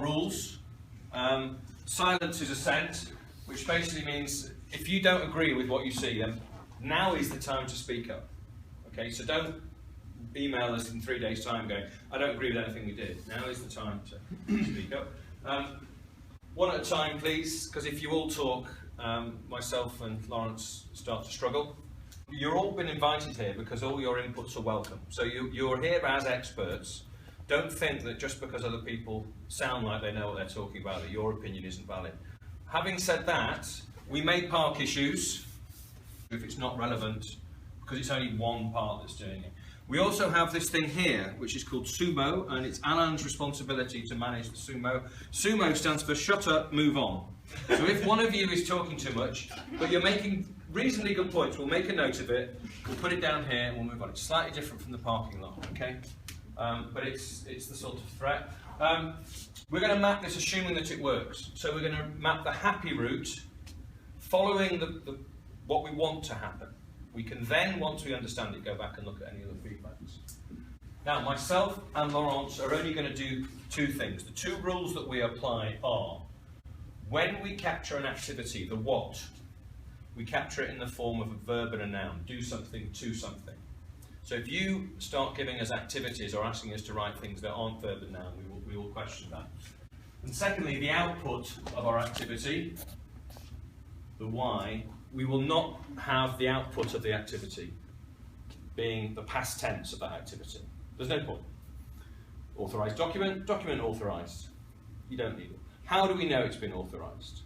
rules. Silence is assent, which basically means if you don't agree with what you see, then now is the time to speak up. Okay, so don't email us in 3 days' time going, I don't agree with anything we did. Now is the time to speak up. One at a time, please, because if you all talk, myself and Lawrence start to struggle. You've all been invited here because all your inputs are welcome. So you're here as experts. Don't think that just because other people sound like they know what they're talking about, that your opinion isn't valid. Having said that, we may park issues if it's not relevant, because it's only one part that's doing it. We also have this thing here, which is called Sumo, and it's Alan's responsibility to manage the Sumo. Sumo stands for shut up, move on. So if one of you is talking too much, but you're making reasonably good points, we'll make a note of it, we'll put it down here, and we'll move on. It's slightly different from the parking lot, okay? But it's the sort of threat. We're going to map this assuming that it works. So we're going to map the happy route, following what we want to happen. We can then, once we understand it, go back and look at any other feedbacks. Now, myself and Laurence are only going to do two things. The two rules that we apply are, when we capture an activity, the what, we capture it in the form of a verb and a noun. Do something to something. So if you start giving us activities or asking us to write things that aren't verb and noun, we will question that. And secondly, the output of our activity, the why, we will not have the output of the activity being the past tense of that activity. There's no point. Authorised document, document authorised. You don't need it. How do we know it's been authorised?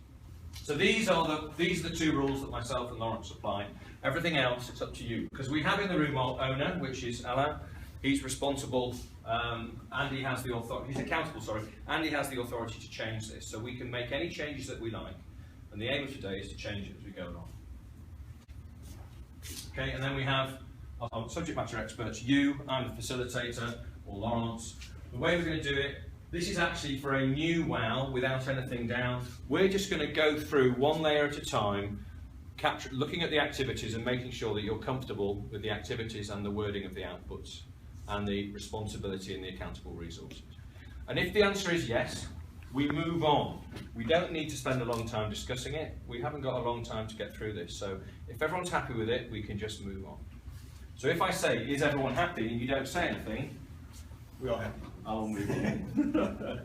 So these are the two rules that myself and Laurence apply. Everything else, it's up to you. Because we have in the room our owner, which is Alain. He's responsible, and he has the authority. He's accountable, sorry, and he has the authority to change this. So we can make any changes that we like. And the aim of today is to change it as we go along. Okay, and then we have our subject matter experts, you, I'm the facilitator, or Laurence. The way we're going to do it, this is actually for a new WOW without anything down. We're just going to go through one layer at a time, looking at the activities and making sure that you're comfortable with the activities and the wording of the outputs and the responsibility and the accountable resources. And if the answer is yes, we move on. We don't need to spend a long time discussing it. We haven't got a long time to get through this. So if everyone's happy with it, we can just move on. So if I say, is everyone happy, and you don't say anything, we are happy. I'll move on.